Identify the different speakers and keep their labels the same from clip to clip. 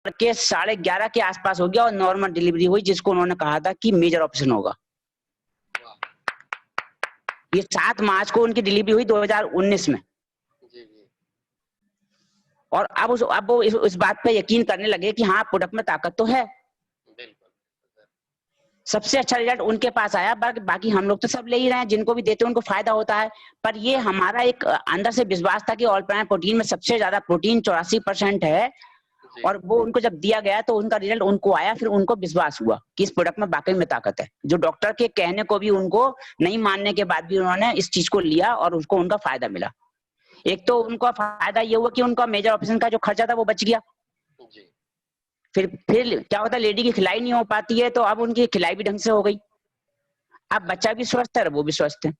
Speaker 1: के 11:30 के आसपास हो गया और नॉर्मल डिलीवरी हुई, जिसको उन्होंने कहा था कि मेजर ऑपरेशन होगा। ये 7 मार्च को उनकी डिलीवरी हुई 2019 में। और अब वो इस बात पे यकीन करने लगे कि हाँ, प्रोडक्ट में ताकत तो है। सबसे अच्छा रिजल्ट उनके पास आया। बाकी हम लोग तो सब ले ही रहे हैं, जिनको भी देते हैं उनको फायदा होता है। पर ये हमारा एक अंदर से विश्वास था कि ऑल प्लान प्रोटीन में सबसे ज्यादा प्रोटीन 84% है, और वो उनको जब दिया गया तो उनका रिजल्ट उनको आया। फिर उनको विश्वास हुआ कि इस प्रोडक्ट में वाकई में ताकत है। जो डॉक्टर के कहने को भी उनको नहीं मानने के बाद भी उन्होंने इस चीज को लिया और उसको उनका फायदा मिला। एक तो उनका फायदा ये हुआ कि उनका मेजर ऑपरेशन का जो खर्चा था वो बच गया। फिर क्या होता है, लेडी की खिलाई नहीं हो पाती है, तो अब उनकी खिलाई भी ढंग से हो गई। अब बच्चा भी स्वस्थ है, वो भी स्वस्थ है।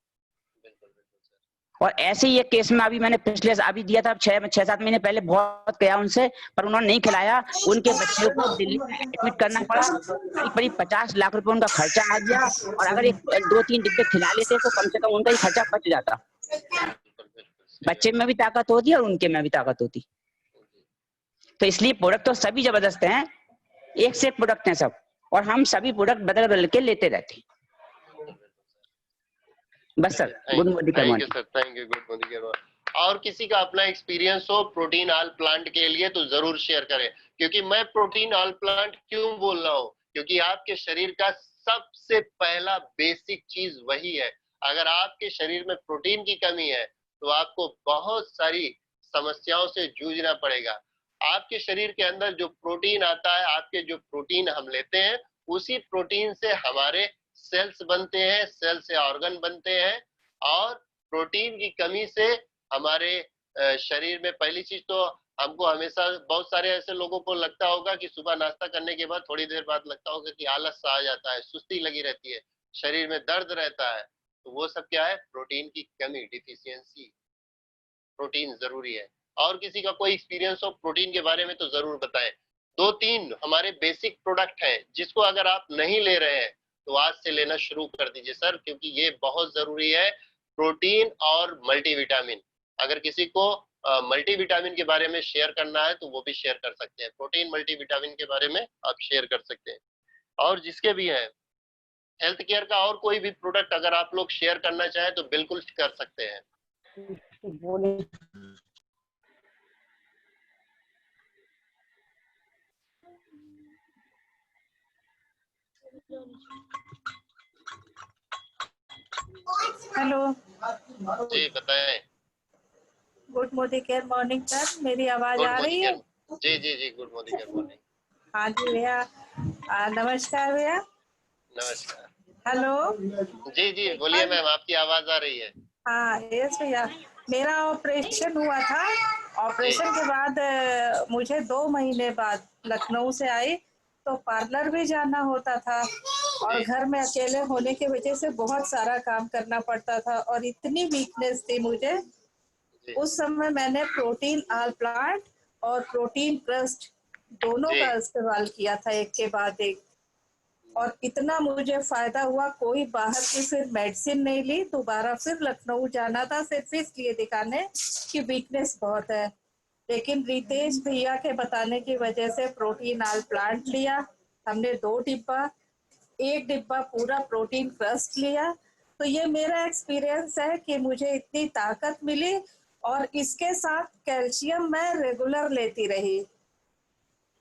Speaker 1: और ऐसे ही एक केस में अभी मैंने अभी दिया था 6-7 महीने पहले, बहुत गया उनसे, पर उन्होंने नहीं खिलाया। उनके बच्चे को दिल्ली में एडमिट करना पड़ा। करीब 50 लाख रुपए उनका खर्चा आ गया। और अगर 2-3 डिब्बे खिला लेते तो कम से कम उनका ही खर्चा बच जाता। बच्चे में भी ताकत होती और उनके में भी ताकत होती। तो इसलिए प्रोडक्ट तो सभी जबरदस्त हैं, एक से एक प्रोडक्ट हैं सब, और हम सभी प्रोडक्ट बदल बदल के लेते रहते हैं। बस sir, good morning.
Speaker 2: Thank you sir, thank you. Good morning. और किसी का अपना एक्सपीरियंस हो प्रोटीन ऑल प्लांट के लिए तो जरूर शेयर करें, क्योंकि मैं प्रोटीन ऑल प्लांट क्यों बोल रहा हूँ, क्योंकि आपके शरीर का सबसे पहला बेसिक चीज वही है। अगर आपके शरीर में प्रोटीन की कमी है तो आपको बहुत सारी समस्याओं से जूझना पड़ेगा। आपके शरीर के अंदर जो प्रोटीन आता है, आपके जो प्रोटीन हम लेते हैं, उसी प्रोटीन से हमारे सेल्स बनते हैं, सेल से ऑर्गन बनते हैं। और प्रोटीन की कमी से हमारे शरीर में पहली चीज तो हमको हमेशा, बहुत सारे ऐसे लोगों को लगता होगा कि सुबह नाश्ता करने के बाद थोड़ी देर बाद लगता होगा कि आलस सा आ जाता है, सुस्ती लगी रहती है, शरीर में दर्द रहता है। तो वो सब क्या है? प्रोटीन की कमी, डिफिशियंसी। प्रोटीन जरूरी है। और किसी का कोई एक्सपीरियंस हो प्रोटीन के बारे में तो जरूर बताएं। 2-3 हमारे बेसिक प्रोडक्ट हैं जिसको अगर आप नहीं ले रहे हैं तो आज से लेना शुरू कर दीजिए सर, क्योंकि ये बहुत जरूरी है। प्रोटीन और मल्टीविटामिन, अगर किसी को मल्टीविटामिन के बारे में शेयर करना है तो वो भी शेयर कर सकते हैं। प्रोटीन मल्टीविटामिन के बारे में आप शेयर कर सकते हैं। और जिसके भी है हेल्थ केयर का और कोई भी प्रोडक्ट अगर आप लोग शेयर करना चाहें तो बिल्कुल कर सकते हैं।
Speaker 3: हेलो
Speaker 2: जी बताएं।
Speaker 3: गुड मॉर्निंग सर, मेरी आवाज आ रही है?
Speaker 2: जी जी जी, गुड मॉर्निंग।
Speaker 3: हाँ जी भैया, नमस्कार भैया।
Speaker 2: नमस्कार।
Speaker 3: हेलो
Speaker 2: जी जी बोलिए मैम, आपकी आवाज आ रही है।
Speaker 3: हाँ यस भैया, मेरा ऑपरेशन हुआ था। ऑपरेशन के बाद मुझे 2 महीने बाद लखनऊ से आई, तो पार्लर भी जाना होता था और घर में अकेले होने की वजह से बहुत सारा काम करना पड़ता था और इतनी वीकनेस थी मुझे। उस समय मैंने प्रोटीन ऑल प्लांट और प्रोटीन क्रस्ट दोनों का इस्तेमाल किया था, एक के बाद एक, और इतना मुझे फायदा हुआ। कोई बाहर की फिर मेडिसिन नहीं ली। दोबारा फिर लखनऊ जाना था सिर्फ इसलिए दिखाने कि वीकनेस बहुत है, लेकिन रितेश भैया के बताने की वजह से प्रोटीन ऑल प्लांट लिया हमने 2 डिब्बा, 1 डिब्बा पूरा प्रोटीन क्रस्ट लिया। तो ये मेरा एक्सपीरियंस है कि मुझे इतनी ताकत मिली, और इसके साथ कैल्शियम मैं रेगुलर लेती रही।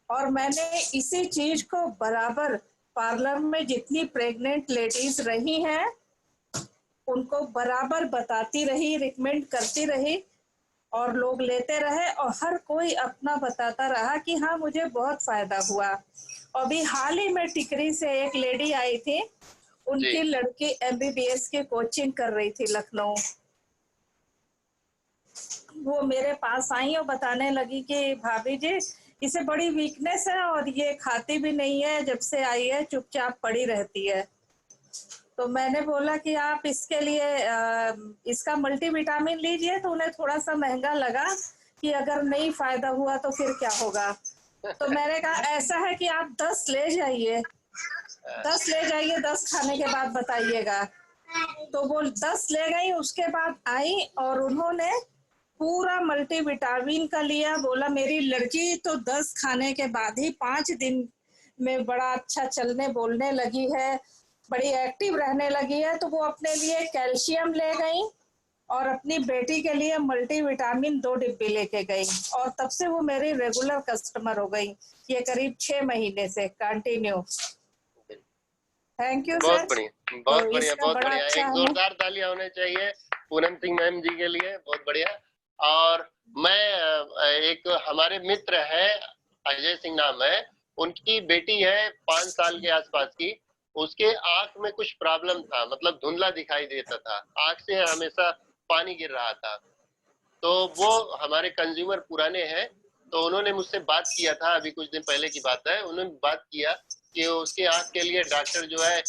Speaker 3: और मैंने इसी चीज को बराबर पार्लर में जितनी प्रेग्नेंट लेडीज रही हैं उनको बराबर बताती रही, रिकमेंड करती रही, और लोग लेते रहे, और हर कोई अपना बताता रहा कि हाँ मुझे बहुत फायदा हुआ। अभी हाल ही में टिकरी से एक लेडी आई थी, उनकी लड़की MBBS की कोचिंग कर रही थी लखनऊ। वो मेरे पास आई और बताने लगी कि भाभी जी इसे बड़ी वीकनेस है और ये खाती भी नहीं है, जब से आई है चुपचाप पड़ी रहती है। तो मैंने बोला कि आप इसके लिए इसका मल्टीविटामिन लीजिए। तो उन्हें थोड़ा सा महंगा लगा कि अगर नहीं फायदा हुआ तो फिर क्या होगा। तो मैंने कहा ऐसा है कि आप 10 ले जाइए, 10 ले जाइए, 10 खाने के बाद बताइएगा। तो वो 10 ले गई। उसके बाद आई और उन्होंने पूरा मल्टीविटामिन का लिया, बोला मेरी लड़की तो 10 खाने के बाद ही 5 दिन में बड़ा अच्छा चलने बोलने लगी है, बड़ी एक्टिव रहने लगी है। तो वो अपने लिए कैल्शियम ले गई और अपनी बेटी के लिए मल्टीविटामिन 2 डिब्बे लेके गई, और तब से वो मेरी रेगुलर कस्टमर हो गई, ये करीब 6 महीने से कंटिन्यू। थैंक यू
Speaker 2: बहुत
Speaker 3: सर।
Speaker 2: बढ़िया,
Speaker 3: तो
Speaker 2: बहुत बढ़िया,
Speaker 3: इसका
Speaker 2: बहुत
Speaker 3: बड़ा
Speaker 2: बढ़िया।
Speaker 3: अच्छा
Speaker 2: एक
Speaker 3: है।
Speaker 2: जोरदार तालियां होने चाहिए पूनम सिंह मैम जी के लिए, बहुत बढ़िया। और मैं एक हमारे मित्र है, अजय सिंह नाम है, उनकी बेटी है 5 साल के आसपास की। उसके आंख में कुछ प्रॉब्लम था, मतलब धुंधला दिखाई देता था, आंख से हमेशा पानी गिर रहा था। तो वो हमारे कंज्यूमर पुराने हैं, तो उन्होंने मुझसे बात किया था, अभी कुछ दिन पहले की बात है। उन्होंने बात किया कि उसके आंख के लिए डॉक्टर जो है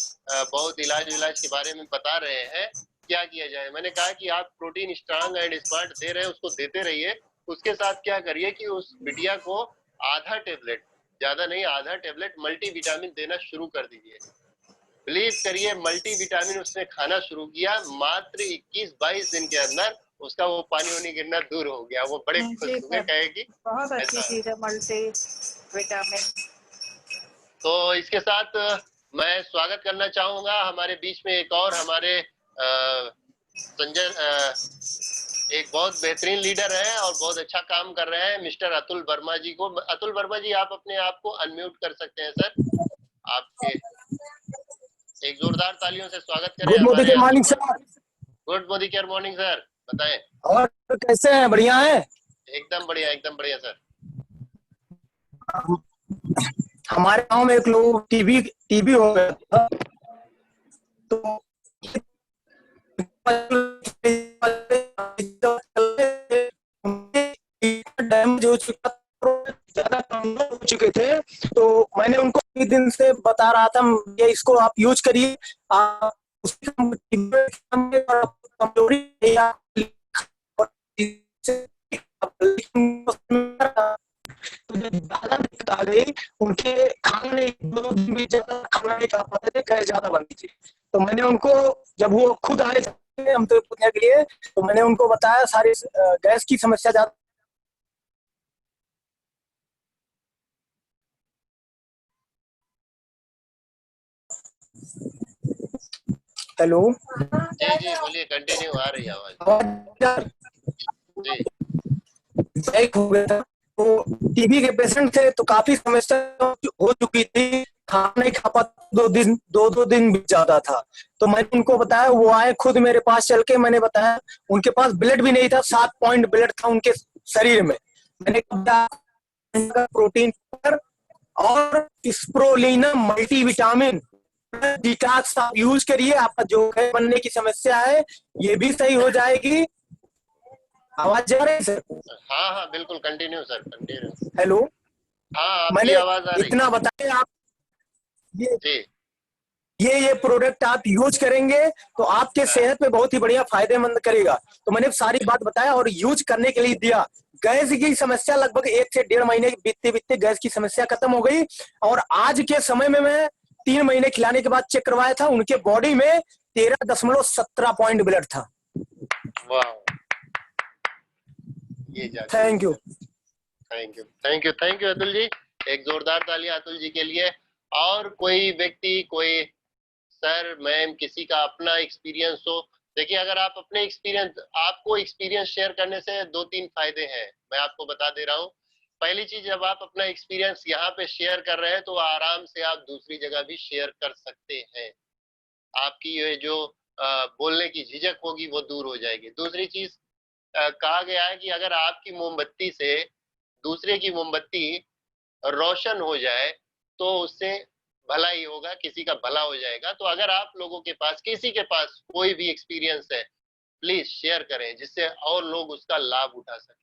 Speaker 2: बहुत इलाज के बारे में बता रहे हैं, क्या किया जाए। मैंने कहा कि आप protein strong and smart they रहे हैं, उसको देते रहिए। उसके साथ क्या करिए कि उस बिटिया को आधा टेबलेट, ज्यादा नहीं, आधा टेबलेट मल्टीविटामिन देना शुरू कर दीजिए। बिलीव करिए, मल्टीविटामिन उसने खाना शुरू किया, मात्र 21-22 दिन के अंदर उसका वो पानी वानी गिरना दूर हो गया। वो बड़े खुश
Speaker 3: जी
Speaker 2: हुए,
Speaker 3: सर,
Speaker 2: कहेगी
Speaker 3: बहुत अच्छी
Speaker 2: ऐसा।
Speaker 3: चीज है मल्टीविटामिन।
Speaker 2: तो इसके साथ मैं स्वागत करना चाहूंगा हमारे बीच में एक और हमारे संजय, एक बहुत बेहतरीन लीडर है और बहुत अच्छा काम कर रहे हैं, मिस्टर अतुल वर्मा जी को। अतुल वर्मा जी, आप अपने आप को अनम्यूट कर सकते हैं सर। आपके एक जोरदार तालियों से स्वागत करें
Speaker 4: गुड मोदी
Speaker 2: हमारे
Speaker 4: के
Speaker 2: Atul
Speaker 4: morning
Speaker 2: Verma.
Speaker 4: Sir.
Speaker 2: Good Modicare morning sir, बताएं।
Speaker 4: और कैसे हैं? बढ़िया है।
Speaker 2: एकदम बढ़िया, एकदम बढ़िया सर।
Speaker 4: हमारे गांव में एक लोग टीबी हो गया था, तो डैमेज हो चुका, ज्यादा कमजोर हो चुके थे। तो मैंने उनको एक दिन से बता रहा था, ये इसको आप यूज करिए, आप कमजोरी तो जब ज्यादा दिक्कत आ गई, उनके खाने 2 दिन भी ज्यादा खाना नहीं खा पाते थे, गैस ज्यादा बनती थी। तो मैंने उनको, जब वो खुद आए हम तो पूछने के लिए, तो मैंने उनको बताया सारी गैस की समस्या ज्यादा। हेलो
Speaker 2: जी जी बोलिए, कंटिन्यू, आ रही है आवाज जी।
Speaker 4: ब्रेक हो गया था, तो टीबी के पेशेंट थे, तो काफी समस्या हो चुकी थी, खाना नहीं खा पाता, 2 दिन भी ज्यादा था। तो मैंने उनको बताया, वो आए खुद मेरे पास चल के, मैंने बताया, उनके पास ब्लड भी नहीं था, 7 पॉइंट ब्लड था उनके शरीर में। मैंने कहा प्रोटीन और स्प्रोलिना मल्टीविटामिन डिटॉक्स आप यूज करिए, आपका जो है बनने की समस्या है ये भी सही हो जाएगी। आवाज जा रही है सर?
Speaker 2: हाँ हाँ बिल्कुल, कंटिन्यू सर, कंटिन्यू।
Speaker 4: हेलो,
Speaker 2: हाँ, आपकी
Speaker 4: मैंने
Speaker 2: आवाज आ रही
Speaker 4: इतना बताया, आप
Speaker 2: जी।
Speaker 4: ये प्रोडक्ट आप यूज करेंगे तो आपके सेहत पे बहुत ही बढ़िया फायदेमंद करेगा। तो मैंने सारी बात बताया और यूज करने के लिए दिया। गैस की समस्या लगभग 1 से 1.5 महीने बीतते बीतते गैस की समस्या खत्म हो गई, और आज के समय में मैं 3 महीने खिलाने के बाद चेक करवाया था, उनके बॉडी में 13.17 पॉइंट ब्लड था।
Speaker 2: वाह, ये
Speaker 4: thank you,
Speaker 2: thank you, thank you, thank you Atul ji. एक जोरदार तालियां अतुल जी के लिए। और कोई व्यक्ति, कोई सर, मैम, किसी का अपना एक्सपीरियंस हो। देखिए, अगर आप अपने एक्सपीरियंस, आपको एक्सपीरियंस शेयर करने से 2-3 फायदे हैं, मैं आपको बता दे रहा हूँ। पहली चीज, जब आप अपना एक्सपीरियंस यहाँ पे शेयर कर रहे हैं तो आराम से आप दूसरी जगह भी शेयर कर सकते हैं। आपकी ये जो बोलने की झिझक होगी वो दूर हो जाएगी। दूसरी चीज, कहा गया है कि अगर आपकी मोमबत्ती से दूसरे की मोमबत्ती रोशन हो जाए तो उससे भला ही होगा, किसी का भला हो जाएगा। तो अगर आप लोगों के पास, किसी के पास कोई भी एक्सपीरियंस है, प्लीज शेयर करें, जिससे और लोग उसका लाभ उठा सकें।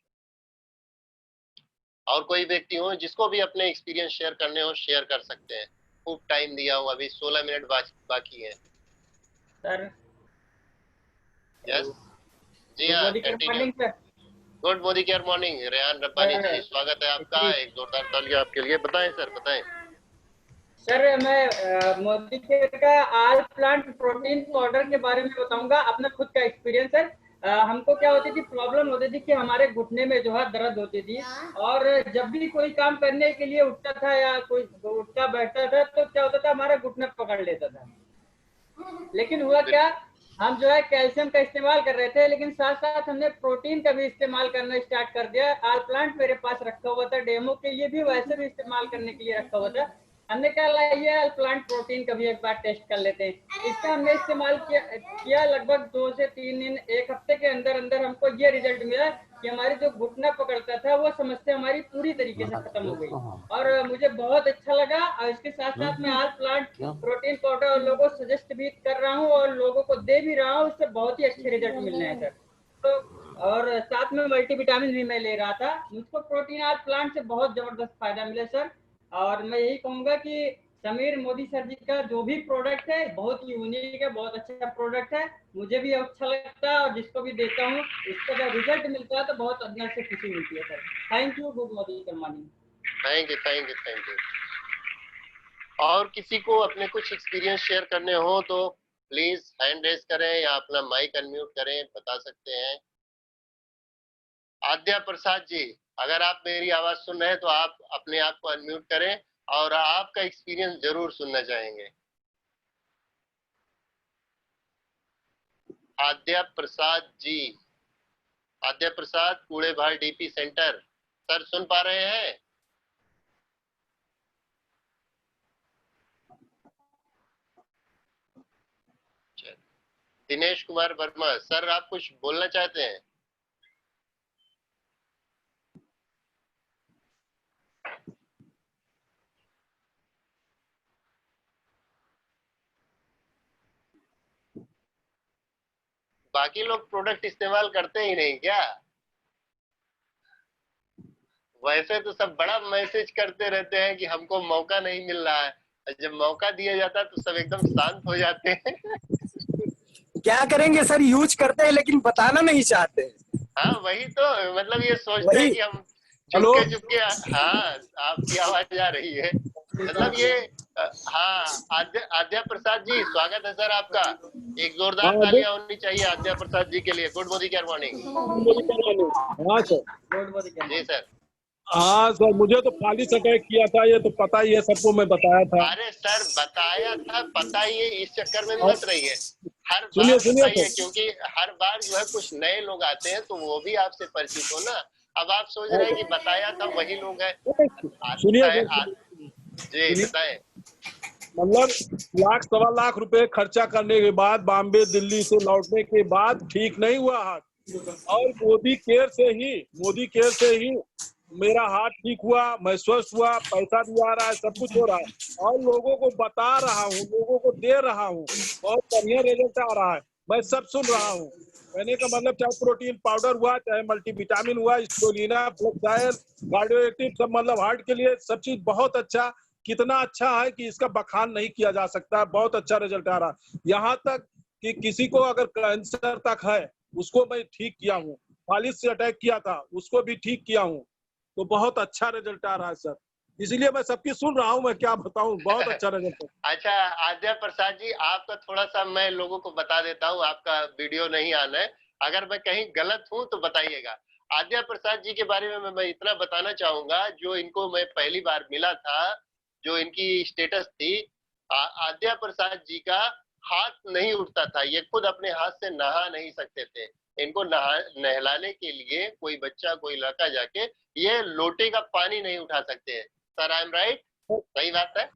Speaker 2: और कोई व्यक्ति हो जिसको भी अपने एक्सपीरियंस शेयर करने हो, शेयर कर सकते हैं। खूब टाइम दिया हूँ, अभी 16 मिनट बाकी है
Speaker 5: सर।
Speaker 2: यस जी हाँ, continue. Good Modicare morning, Rehan Rabbani ji, स्वागत है आपका। एक जोरदार तालियां आपके लिए। बताएं सर, बताएं।
Speaker 5: सर, मैं मोदी केयर का आल प्लांट प्रोटीन पाउडर के बारे में बताऊंगा, अपना खुद का एक्सपीरियंस है। हमको क्या होती थी, प्रॉब्लम होती थी कि हमारे घुटने में जो है दर्द होती थी, और जब भी कोई काम करने के लिए उठता था या कोई उठता बैठता था तो क्या होता था, हमारा घुटना पकड़ लेता था। लेकिन हुआ क्या, हम जो है कैल्शियम का इस्तेमाल कर रहे थे, लेकिन साथ साथ हमने प्रोटीन का भी इस्तेमाल करना स्टार्ट कर दिया। आल प्लांट मेरे पास रखा हुआ था डेमो के लिए भी, वैसे भी इस्तेमाल करने के लिए रखा हुआ था। हमने क्या लाइए आल प्लांट प्रोटीन का भी एक बार टेस्ट कर लेते हैं। इसका हमने इस्तेमाल किया लगभग 2 से 3 दिन, एक हफ्ते के अंदर अंदर हमको ये रिजल्ट मिला कि हमारी जो घुटना पकड़ता था वो समस्या हमारी पूरी तरीके से खत्म हो गई, और मुझे बहुत अच्छा लगा। और इसके साथ साथ मैं आल प्लांट प्रोटीन पाउडर लोगों को सजेस्ट भी कर रहा हूँ और लोगों को दे भी रहा हूँ, उससे बहुत ही अच्छे रिजल्ट मिल रहे हैं सर। तो और साथ में मल्टीविटामिन भी मैं ले रहा था, मुझको प्रोटीन आल प्लांट से बहुत जबरदस्त फायदा मिला सर। और मैं यही कहूंगा कि समीर मोदी सर जी का जो भी प्रोडक्ट है बहुत यूनिक है, बहुत अच्छा प्रोडक्ट है, मुझे भी अच्छा लगता है, और जिसको भी देता हूँ उसका जब रिजल्ट मिलता है तो बहुत अंदर से खुशी मिलती है sir. Thank you, good morning.
Speaker 2: Thank you, thank you, thank you. और किसी को अपने कुछ एक्सपीरियंस शेयर करने हो तो प्लीज हैंड रेज करें या अपना माइक अनम्यूट करें, बता सकते हैं। आद्या प्रसाद जी, अगर आप मेरी आवाज सुन रहे हैं तो आप अपने आप को अनम्यूट करें और आपका एक्सपीरियंस जरूर सुनना चाहेंगे। आद्या प्रसाद जी, आद्या प्रसाद, कूड़े भार डीपी सेंटर, सर सुन पा रहे हैं? दिनेश कुमार वर्मा, सर आप कुछ बोलना चाहते हैं? बाकी लोग प्रोडक्ट इस्तेमाल करते ही नहीं क्या? वैसे तो सब बड़ा मैसेज करते रहते हैं कि हमको मौका नहीं मिल रहा है, जब मौका दिया जाता है तो सब एकदम शांत हो जाते हैं।
Speaker 4: क्या करेंगे सर, यूज करते हैं लेकिन बताना नहीं चाहते।
Speaker 2: हाँ वही तो, मतलब ये सोचते हैं
Speaker 4: वही।
Speaker 2: कि हम
Speaker 4: हेलो।
Speaker 2: चुपके चुपके। हाँ, आपकी आवाज आ रही है, मतलब ये हाँ। आद्या प्रसाद जी, स्वागत है सर आपका। एक जोरदार
Speaker 6: हाँ
Speaker 2: तालियां होनी चाहिए आद्या प्रसाद जी के लिए। Good morning, good morning.
Speaker 6: हाँ सर।
Speaker 2: जी सर।
Speaker 6: हाँ सर, मुझे तो फालिस अटैक किया था, ये तो पता ही है सबको, मैं बताया था।
Speaker 2: अरे सर बताया था, पता ही है, इस चक्कर में
Speaker 6: और
Speaker 2: मत रहिए। हर
Speaker 6: सुनिए
Speaker 2: बार
Speaker 6: सुनिए
Speaker 2: बताइए,
Speaker 6: सर,
Speaker 2: क्योंकि हर बार जो है कुछ नए लोग आते हैं तो वो भी आपसे परिचित हो ना। अब आप सोच
Speaker 6: हाँ
Speaker 2: रहे हैं कि
Speaker 6: सर।
Speaker 2: बताया था वही लोग हैं।
Speaker 6: सुनिए
Speaker 2: बताए
Speaker 6: सर,
Speaker 2: जी
Speaker 6: सुनिए।
Speaker 2: बताएं।
Speaker 6: मतलब लाख सवा लाख रुपए खर्चा करने के बाद, बॉम्बे दिल्ली से लौटने के बाद ठीक नहीं हुआ हाथ, और मोदी केयर से ही मेरा हाथ ठीक हुआ, मैं स्वस्थ हुआ, पैसा भी आ रहा है, सब कुछ हो रहा है, और लोगों को बता रहा हूँ, लोगों को दे रहा हूँ, बहुत बढ़िया रिजल्ट आ रहा है, मैं सब सुन रहा हूँ। कहने का मतलब चाहे प्रोटीन पाउडर हुआ, चाहे मल्टीविटामिन हुआ, स्टोलिना, फ्लेक्साइल, कार्डियो एक्टिव, सब मतलब हार्ट के लिए सब चीज बहुत अच्छा। कितना अच्छा है कि इसका बखान नहीं किया जा सकता, बहुत अच्छा रिजल्ट आ रहा है। यहाँ तक कि किसी को अगर कैंसर तक है उसको मैं ठीक किया हूँ, फालिस से अटैक किया था उसको भी ठीक किया हूँ, तो बहुत अच्छा रिजल्ट आ रहा है सर। इसलिए मैं सबकी सुन रहा हूँ, मैं क्या बताऊँ, बहुत अच्छा रिजल्ट है।
Speaker 2: अच्छा आद्या प्रसाद जी, आपका थोड़ा सा मैं लोगों को बता देता हूँ, आपका वीडियो नहीं आना है, अगर मैं कहीं गलत हूँ तो बताइएगा। आद्या प्रसाद जी के बारे में मैं इतना बताना चाहूंगा, जो इनको मैं पहली बार मिला था, जो इनकी स्टेटस थी, आद्या प्रसाद जी का हाथ नहीं उठता था, ये खुद अपने हाथ से नहा नहीं सकते थे। इनको नहलाने के लिए कोई बच्चा, कोई लड़का जाके ये लोटे का पानी नहीं उठा सकते हैं। Sir I am right? सही बात है।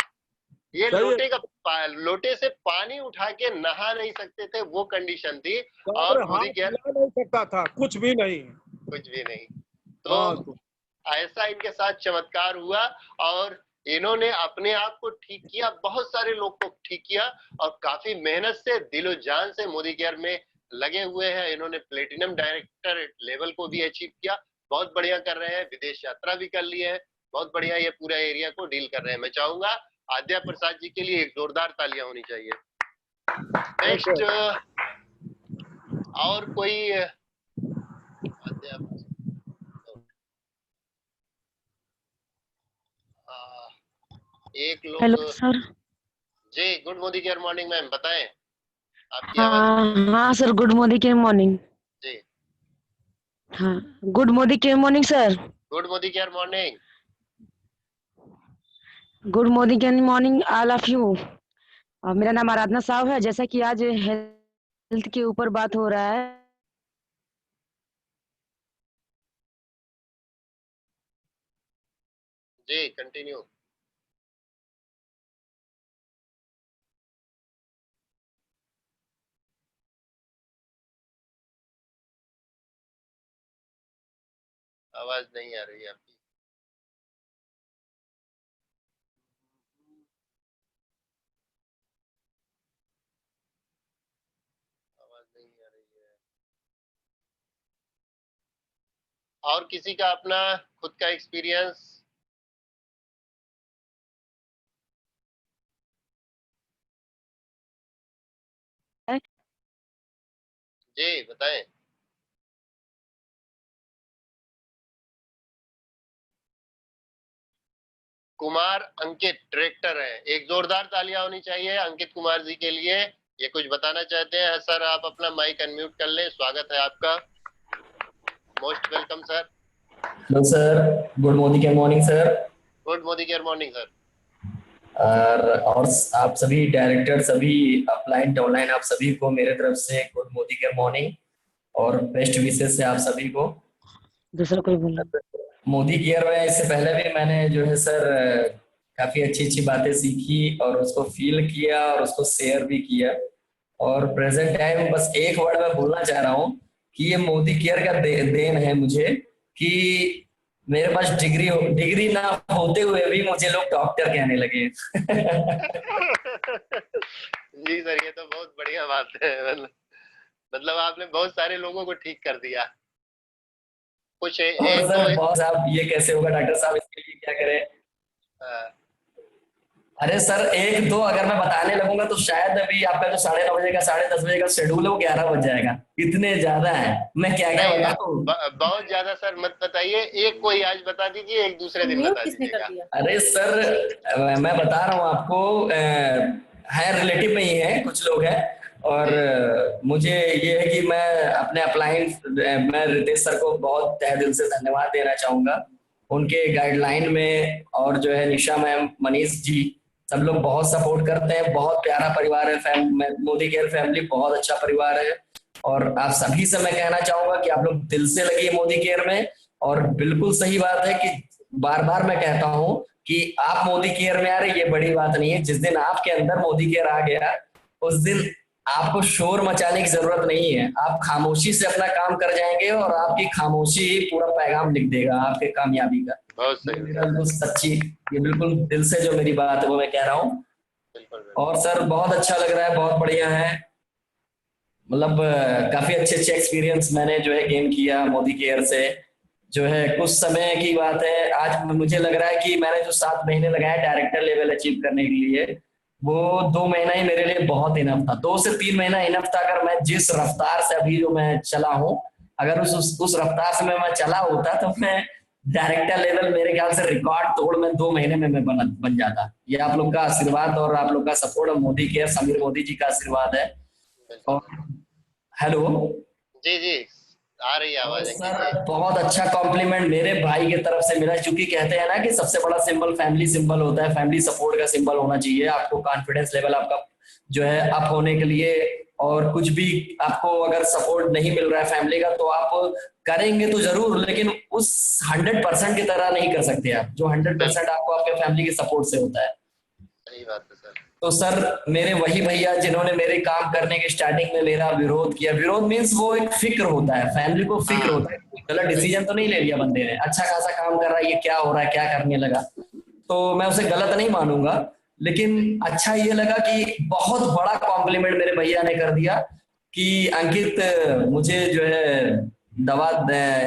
Speaker 2: ये लोटे से पानी उठा के नहा नहीं सकते थे, वो कंडीशन थी। और
Speaker 6: सर
Speaker 2: मोदी
Speaker 6: हाथ
Speaker 2: केयर
Speaker 6: हिला नहीं सकता था, कुछ भी नहीं।
Speaker 2: कुछ भी नहीं।
Speaker 6: हाँ
Speaker 2: तो ऐसा इनके साथ चमत्कार हुआ, और इन्होंने अपने आप को ठीक किया, बहुत सारे लोग को ठीक किया, और काफी मेहनत से, दिलो जान से मोदी केयर में लगे हुए हैं। इन्होंने प्लेटिनम डायरेक्टर लेवल को भी अचीव किया, बहुत बढ़िया कर रहे हैं, विदेश यात्रा भी कर लिए हैं, बहुत बढ़िया ये पूरा एरिया को डील कर रहे हैं। मैं चाहूंगा आद्या प्रसाद जी के लिए एक जोरदार तालियां होनी चाहिए। नेक्स्ट और कोई एक लोग।
Speaker 7: Hello sir.
Speaker 2: जी good Modicare morning ma'am, बताएं आपकी आवाज।
Speaker 7: हाँ हाँ sir, good morning, good morning.
Speaker 2: जी,
Speaker 7: हाँ, good morning sir.
Speaker 2: Good Modicare morning.
Speaker 7: Good morning all of you. मेरा नाम आराधना साहू है। जैसा कि आज हेल्थ के ऊपर बात हो रहा है,
Speaker 2: जी कंटिन्यू। आवाज नहीं आ रही है आपकी। आवाज नहीं आ रही है। और किसी का अपना खुद का एक्सपीरियंस? जी बताएं। कुमार अंकित डायरेक्टर है, एक जोरदार तालियां होनी चाहिए अंकित कुमार जी के लिए। ये कुछ बताना चाहते हैं सर? आप अपना माइक अनम्यूट कर लें। स्वागत है आपका, most welcome sir.
Speaker 8: Hello sir, good morning sir.
Speaker 2: Good Modicare morning sir.
Speaker 8: और आप सभी डायरेक्टर, सभी अपलाइन डाउनलाइन, आप सभी को मेरे तरफ से गुड मोदी केयर मॉर्निंग और बेस्ट विशेष है आप सभी को।
Speaker 7: दूसरा कोई बोलना।
Speaker 8: मोदी केयर में इससे पहले भी मैंने जो है सर काफी अच्छी अच्छी बातें सीखी और उसको फील किया और उसको शेयर भी किया। और प्रेजेंट टाइम बस एक वर्ड में बोलना चाह रहा हूँ कि ये मोदी केयर का देन है मुझे कि मेरे पास डिग्री ना होते हुए भी मुझे लोग डॉक्टर कहने लगे।
Speaker 2: जी सर, ये तो बहुत बढ़िया बात है। मतलब आपने बहुत सारे लोगों को ठीक कर दिया। कुछ
Speaker 8: और
Speaker 2: एक
Speaker 8: सर
Speaker 2: दो
Speaker 8: बहुत साहब, ये कैसे होगा डॉक्टर साहब, इसके लिए क्या करें? अरे सर, एक दो अगर मैं बताने लगूंगा तो शायद अभी आपका जो 9:30 बजे का 10:30 बजे का शेड्यूल है वो 11 बज जाएगा। इतने ज्यादा है, मैं क्या क्या
Speaker 2: नहीं,
Speaker 8: बताऊं।
Speaker 2: बहुत ज्यादा सर मत बताइए। एक कोई आज बता दीजिए, एक दूसरे दिन बता दीजिएगा।
Speaker 8: अरे सर मैं बता रहा हूँ आपको, है रिलेटिव में ही है, कुछ लोग हैं। और मुझे ये है कि मैं अपने अप्लायंस, मैं रितेश सर को बहुत तहे दिल से धन्यवाद देना चाहूंगा। उनके गाइडलाइन में और जो है निशा मैम, मनीष जी, सब लोग बहुत सपोर्ट करते हैं। बहुत प्यारा परिवार है, मोदी केयर फैमिली बहुत अच्छा परिवार है। और आप सभी से मैं कहना चाहूंगा कि आप लोग दिल से लगिए मोदी केयर में। और बिल्कुल सही बात है कि बार बार मैं कहता हूं कि आप मोदी केयर में आ रहे, ये बड़ी बात नहीं है। जिस दिन आपके अंदर मोदी केयर आ गया, उस दिन आपको शोर मचाने की जरूरत नहीं है। आप खामोशी से अपना काम कर जाएंगे और आपकी खामोशी ही पूरा पैगाम लिख देगा आपके कामयाबी का।
Speaker 2: बहुत सही,
Speaker 8: बिल्कुल सच्ची, ये बिल्कुल दिल से जो मेरी बात है वो मैं कह रहा हूँ। और सर बहुत अच्छा लग रहा है, बहुत बढ़िया है। मतलब काफी अच्छे अच्छे एक्सपीरियंस मैंने जो है गेन किया मोदी केयर से। जो है कुछ समय की बात है, आज मुझे लग रहा है कि मैंने जो 7 महीने लगाए डायरेक्टर लेवल अचीव करने के लिए, वो 2 महीना ही मेरे लिए बहुत इनफ था। 2 से 3 महीना इनफ था। अगर मैं जिस रफ्तार से अभी जो मैं चला हूँ, अगर उस रफ्तार से मैं चला होता तो मैं डायरेक्टर लेवल, मेरे ख्याल से रिकॉर्ड तोड़ मैं 2 महीने में मैं बन जाता। ये आप लोग का आशीर्वाद और आप लोग का सपोर्ट, मोदी केयर समीर मोदी जी का आशीर्वाद है। और हेलो
Speaker 2: जी जी आ रही है आवाज।
Speaker 8: सर बहुत अच्छा कॉम्प्लीमेंट मेरे भाई की तरफ से मिला, क्योंकि कहते हैं ना कि सबसे बड़ा सिंबल फैमिली सिंबल होता है। फैमिली सपोर्ट का सिंबल होना चाहिए। आपको कॉन्फिडेंस लेवल आपका जो है अप होने के लिए, और कुछ भी आपको अगर सपोर्ट नहीं मिल रहा है फैमिली का, तो आप करेंगे तो जरूर, लेकिन उस 100% की तरह नहीं कर सकते आप, जो 100% आपको आपके फैमिली के सपोर्ट से होता है।
Speaker 2: सही बात है सर।
Speaker 8: तो सर मेरे वही भैया जिन्होंने मेरे काम करने के स्टार्टिंग में मेरा विरोध किया, विरोध मीन्स वो एक फिक्र होता है, फैमिली को फिक्र होता है, गलत डिसीजन तो नहीं ले लिया बंदे ने, अच्छा खासा काम कर रहा है, ये क्या हो रहा है, क्या करने लगा, तो मैं उसे गलत नहीं मानूंगा। लेकिन अच्छा ये लगा कि बहुत बड़ा कॉम्प्लीमेंट मेरे भैया ने कर दिया कि अंकित, मुझे जो है दवा,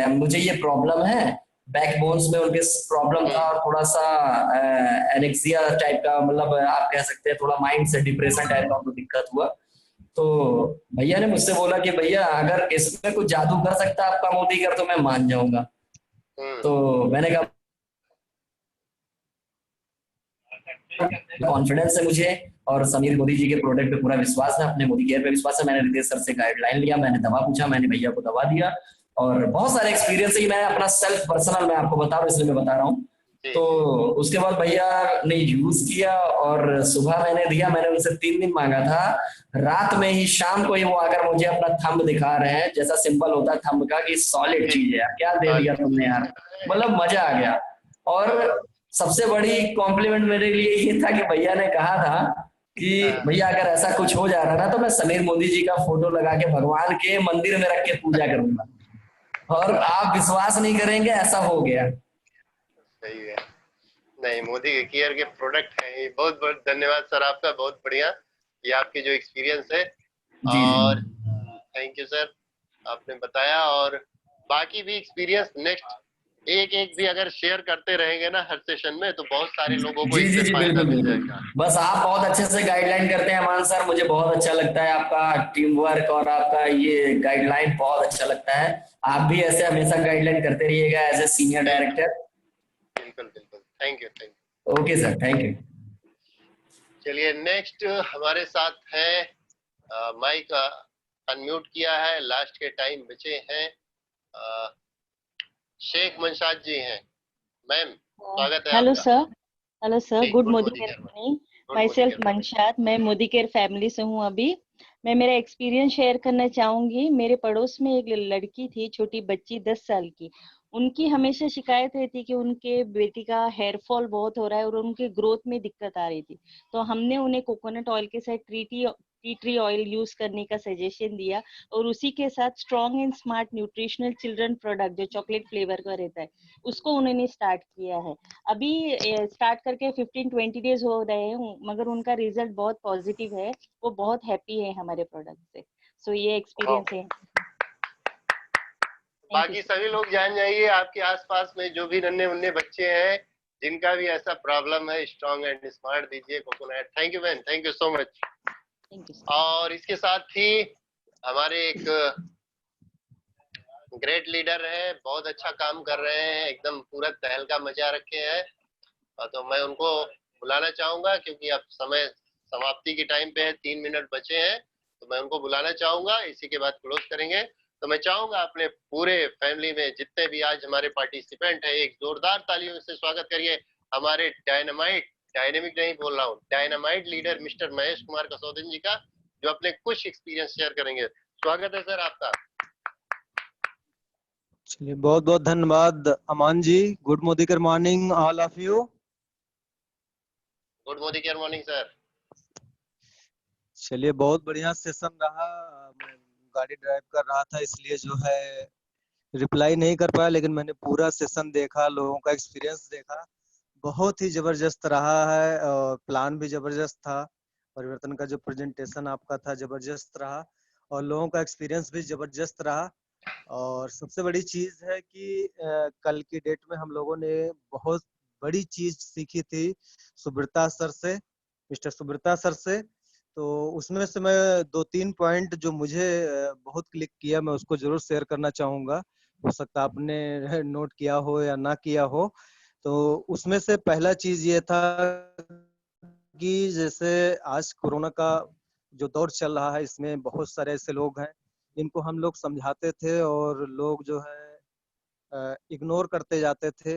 Speaker 8: मुझे ये प्रॉब्लम है, बैक बोन्स में उनके प्रॉब्लम था और थोड़ा सा एनेक्सिया टाइप का, मतलब आप कह सकते हैं थोड़ा माइंड से डिप्रेशन टाइप का उनको दिक्कत हुआ। तो भैया ने मुझसे बोला कि भैया अगर इसमें कुछ जादू कर सकता है आपका मोदी कर, तो मैं मान जाऊंगा। तो मैंने कहा कॉन्फिडेंस है मुझे, और समीर मोदी जी के प्रोडक्ट पे पूरा विश्वास है, अपने मोदी केयर पे विश्वास है। मैंने रितेश सर से गाइडलाइन लिया, मैंने दवा पूछा, मैंने भैया को दवा दिया, और बहुत सारे एक्सपीरियंस है। मैंने अपना सेल्फ पर्सनल मैं आपको बता रहा हूँ, इसलिए मैं बता रहा हूँ। तो उसके बाद भैया ने यूज किया, और सुबह मैंने दिया, मैंने उनसे 3 दिन मांगा था, रात में ही शाम को ही वो आकर मुझे अपना थंब दिखा रहे हैं, जैसा सिंबल होता है थंब का कि सॉलिड चीज है यार, क्या दे दिया तुमने यार, मतलब मजा आ गया। और सबसे बड़ी कॉम्प्लीमेंट मेरे लिए ये था कि भैया ने कहा था कि भैया अगर ऐसा कुछ हो जा रहा ना तो मैं समीर मोदी जी का फोटो लगा के भगवान के मंदिर में रख के पूजा करूंगा, और आप विश्वास नहीं करेंगे ऐसा हो गया।
Speaker 2: सही है। नहीं, मोदी केयर के प्रोडक्ट हैं ये। बहुत बहुत धन्यवाद सर आपका, बहुत बढ़िया ये आपकी जो एक्सपीरियंस है। और थैंक यू सर, आपने बताया। और बाकी भी एक्सपीरियंस नेक्स्ट एक भी अगर शेयर करते रहेंगे ना हर सेशन में, तो बहुत सारे लोगों को इससे फायदा मिल जाएगा।
Speaker 8: बस आप बहुत अच्छे से गाइडलाइन करते हैं अमान सर, मुझे बहुत अच्छा लगता है आपका टीम वर्क और आपका ये गाइडलाइन बहुत अच्छा लगता है। आप भी ऐसे हमेशा गाइडलाइन करते रहिएगा एज ए सीनियर डायरेक्टर।
Speaker 2: बिल्कुल बिल्कुल, thank you.
Speaker 8: Okay sir, thank you.
Speaker 2: चलिए नेक्स्ट हमारे साथ है, माइक अनम्यूट किया है, लास्ट के टाइम बचे हैं, शेख मनशाद जी हैं। मैम स्वागत है।
Speaker 9: Hello sir, good morning. Myself Manshad, मैं मोदी केयर फैमिली से हूँ। अभी मैं मेरा एक्सपीरियंस शेयर करना चाहूंगी। मेरे पड़ोस में एक लड़की थी, छोटी बच्ची 10 साल की। उनकी हमेशा शिकायत रहती कि उनके बेटी का हेयर फॉल बहुत हो रहा है और उनके ग्रोथ में दिक्कत आ रही थी। तो हमने उन्हें कोकोनट ऑयल के साथ टी ट्री ऑयल यूज करने का सजेशन दिया, और उसी के साथ strong and smart nutritional children product जो चॉकलेट फ्लेवर का रहता है उसको उन्होंने स्टार्ट किया है। अभी स्टार्ट करके 15-20 डेज हो रहे हैं, मगर उनका रिजल्ट बहुत पॉजिटिव है। वो बहुत हैप्पी है हमारे प्रोडक्ट से। सो ये एक्सपीरियंस है।
Speaker 2: बाकी सभी लोग जान जाइए, आपके आसपास में जो भी नन्हे मुन्ने बच्चे हैं जिनका भी ऐसा प्रॉब्लम है, स्ट्रॉन्ग एंड स्मार्ट दीजिए coconut. Thank you ma'am, thank you so much. और इसके साथ ही हमारे एक ग्रेट लीडर है, बहुत अच्छा काम कर रहे हैं, एकदम पूरा तहलका मचा रखे हैं। तो मैं उनको बुलाना चाहूंगा, क्योंकि अब समय समाप्ति के टाइम पे है, 3 मिनट बचे हैं, तो मैं उनको बुलाना चाहूंगा। इसी के बाद क्लोज करेंगे। तो मैं चाहूंगा अपने पूरे फैमिली में जितने भी आज हमारे पार्टिसिपेंट है, एक जोरदार तालियों से स्वागत करिए हमारे डायनेमिक नहीं बोल रहा हूँ, dynamite leader mister Mahesh Kumar Kasaudhan ji का, जो अपने कुछ एक्सपीरियंस शेयर करेंगे। स्वागत है सर आपका।
Speaker 10: चलिए, बहुत बहुत धन्यवाद Aman ji. Good Modicare morning all of you.
Speaker 2: Good Modicare morning sir.
Speaker 10: चलिए, बहुत बढ़िया सेशन रहा। मैं गाड़ी ड्राइव कर रहा था, इसलिए जो है रिप्लाई नहीं कर पाया, लेकिन मैंने पूरा सेशन देखा, लोगों का एक्सपीरियंस देखा। बहुत ही जबरदस्त रहा है, और प्लान भी जबरदस्त था। परिवर्तन का जो प्रेजेंटेशन आपका था जबरदस्त रहा, और लोगों का एक्सपीरियंस भी जबरदस्त रहा। और सबसे बड़ी चीज है कि कल की डेट में हम लोगों ने बहुत बड़ी चीज सीखी थी सुब्रता सर से, मिस्टर सुब्रता सर से। तो उसमें से मैं 2-3 पॉइंट जो मुझे बहुत क्लिक किया, मैं उसको जरूर शेयर करना चाहूंगा। हो सकता आपने नोट किया हो या ना किया हो। तो उसमें से पहला चीज ये था कि जैसे आज कोरोना का जो दौर चल रहा है, इसमें बहुत सारे ऐसे लोग हैं जिनको हम लोग समझाते थे और लोग जो है इग्नोर करते जाते थे।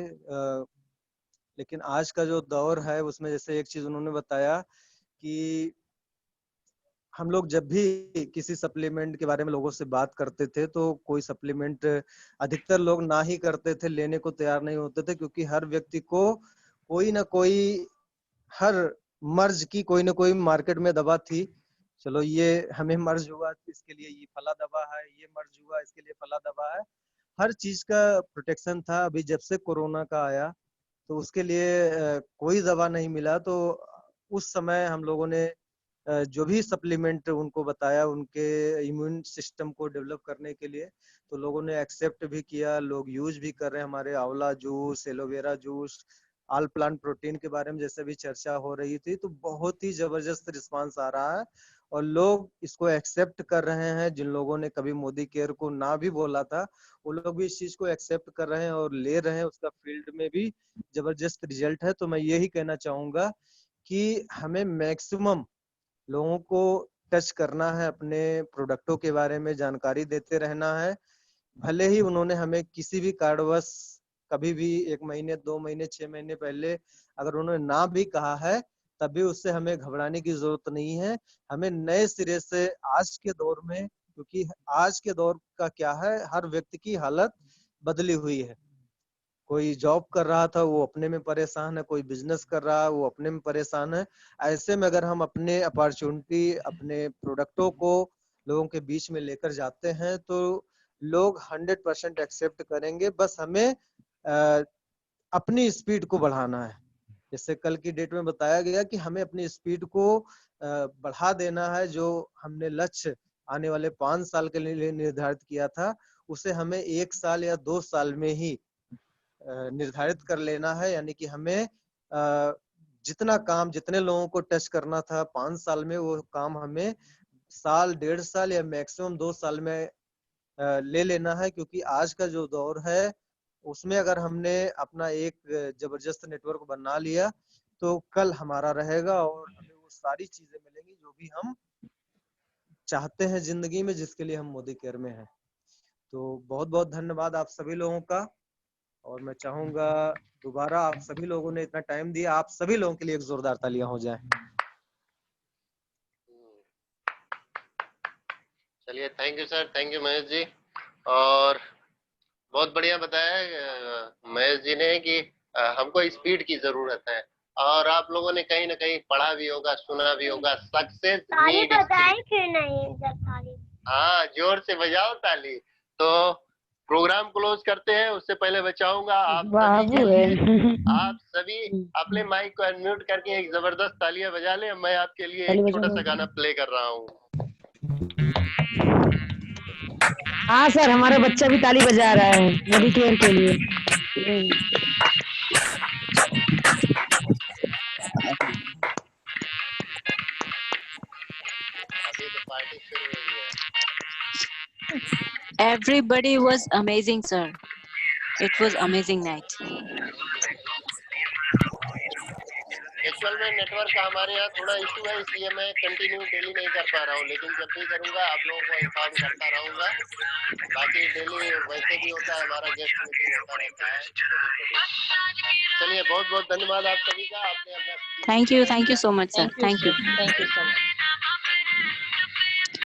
Speaker 10: लेकिन आज का जो दौर है उसमें जैसे एक चीज उन्होंने बताया कि हम लोग जब भी किसी सप्लीमेंट के बारे में लोगों से बात करते थे, तो कोई सप्लीमेंट अधिकतर लोग ना ही करते थे, लेने को तैयार नहीं होते थे, क्योंकि हर व्यक्ति को कोई ना कोई, हर मर्ज की कोई ना कोई मार्केट में दवा थी। चलो ये हमें मर्ज हुआ इसके लिए ये फला दवा है, ये मर्ज हुआ इसके लिए फला दवा है। हर चीज का प्रोटेक्शन था। अभी जब से कोरोना का आया तो उसके लिए कोई दवा नहीं मिला। तो उस समय हम लोगों ने जो भी सप्लीमेंट उनको बताया उनके इम्यून सिस्टम को डेवलप करने के लिए, तो लोगों ने एक्सेप्ट भी किया, लोग यूज भी कर रहे हैं। हमारे आंवला juice, aloe vera juice, all plant protein के बारे में जैसे भी चर्चा हो रही थी, तो बहुत ही जबरदस्त रिस्पांस आ रहा है और लोग इसको एक्सेप्ट कर रहे हैं। जिन लोगों ने कभी मोदी केयर को ना भी बोला था, वो लोग भी इस चीज को एक्सेप्ट कर रहे हैं और ले रहे हैं। उसका फील्ड में भी जबरदस्त रिजल्ट है। तो मैं यही कहना चाहूंगा कि हमें मैक्सिमम लोगों को टच करना है, अपने प्रोडक्टों के बारे में जानकारी देते रहना है। भले ही उन्होंने हमें किसी भी कारणवश कभी भी 1 महीने 2 महीने 6 महीने पहले अगर उन्होंने ना भी कहा है, तभी उससे हमें घबराने की जरूरत नहीं है। हमें नए सिरे से आज के दौर में, क्योंकि आज के दौर का क्या है, हर व्यक्ति की हालत बदली हुई है। कोई जॉब कर रहा था वो अपने में परेशान है, कोई बिजनेस कर रहा है वो अपने में परेशान है। ऐसे में अगर हम अपने अपॉर्चुनिटी, अपने प्रोडक्टों को लोगों के बीच में लेकर जाते हैं तो लोग 100% एक्सेप्ट करेंगे। बस हमें अपनी स्पीड को बढ़ाना है। जैसे कल की डेट में बताया गया कि हमें अपनी स्पीड को बढ़ा देना है। जो हमने लक्ष्य आने वाले 5 साल के लिए निर्धारित किया था, उसे हमें 1 साल या 2 साल में ही निर्धारित कर लेना है। यानी कि हमें जितना काम, जितने लोगों को टच करना था 5 साल में, वो काम हमें साल, 1.5 साल या मैक्सिमम 2 साल में ले लेना है। क्योंकि आज का जो दौर है उसमें अगर हमने अपना एक जबरदस्त नेटवर्क बना लिया तो कल हमारा रहेगा और हमें वो सारी चीजें मिलेंगी जो भी हम चाहते हैं जिंदगी में, जिसके लिए हम मोदी केयर में हैं। तो बहुत बहुत धन्यवाद आप सभी लोगों का। और मैं चाहूंगा दोबारा, आप सभी लोगों ने इतना टाइम दिया, आप सभी लोगों के लिए एक जोरदार तालियां हो जाए।
Speaker 2: चलिए, thank you sir, thank you Mahesh ji. और बहुत बढ़िया बताया महेश जी ने कि हमको स्पीड की जरूरत है। और आप लोगों ने कहीं ना कहीं पढ़ा भी होगा, सुना भी होगा, सक्सेस नीड स्पीड। हाँ, जोर से बजाओ ताली। तो प्रोग्राम क्लोज करते हैं, उससे पहले मैं चाहूंगा आप सभी अपने माइक को अनम्यूट करके एक जबरदस्त तालियां बजा लें। मैं आपके लिए एक छोटा सा गाना प्ले कर रहा हूँ।
Speaker 7: हाँ सर, हमारा बच्चा भी ताली बजा रहा है मोदी केयर के लिए।
Speaker 2: अभी तो पार्टी शुरू हुई है।
Speaker 11: Everybody was amazing, sir. It was amazing night.
Speaker 2: Actual में नेटवर्क का हमारे यहाँ थोड़ा इशू है, इसलिए मैं कंटिन्यू डेली नहीं कर पा रहा हूँ, लेकिन जब भी करूँगा आप लोगों को इन्फॉर्म करता रहूँगा। बाकी डेली वैसे भी होता है, हमारा गेस्ट मीटिंग होता रहता है। चलिए, बहुत बहुत धन्यवाद आप सभी का। आपने अपना
Speaker 11: Thank you so much, sir. Thank you.
Speaker 9: Thank you so much.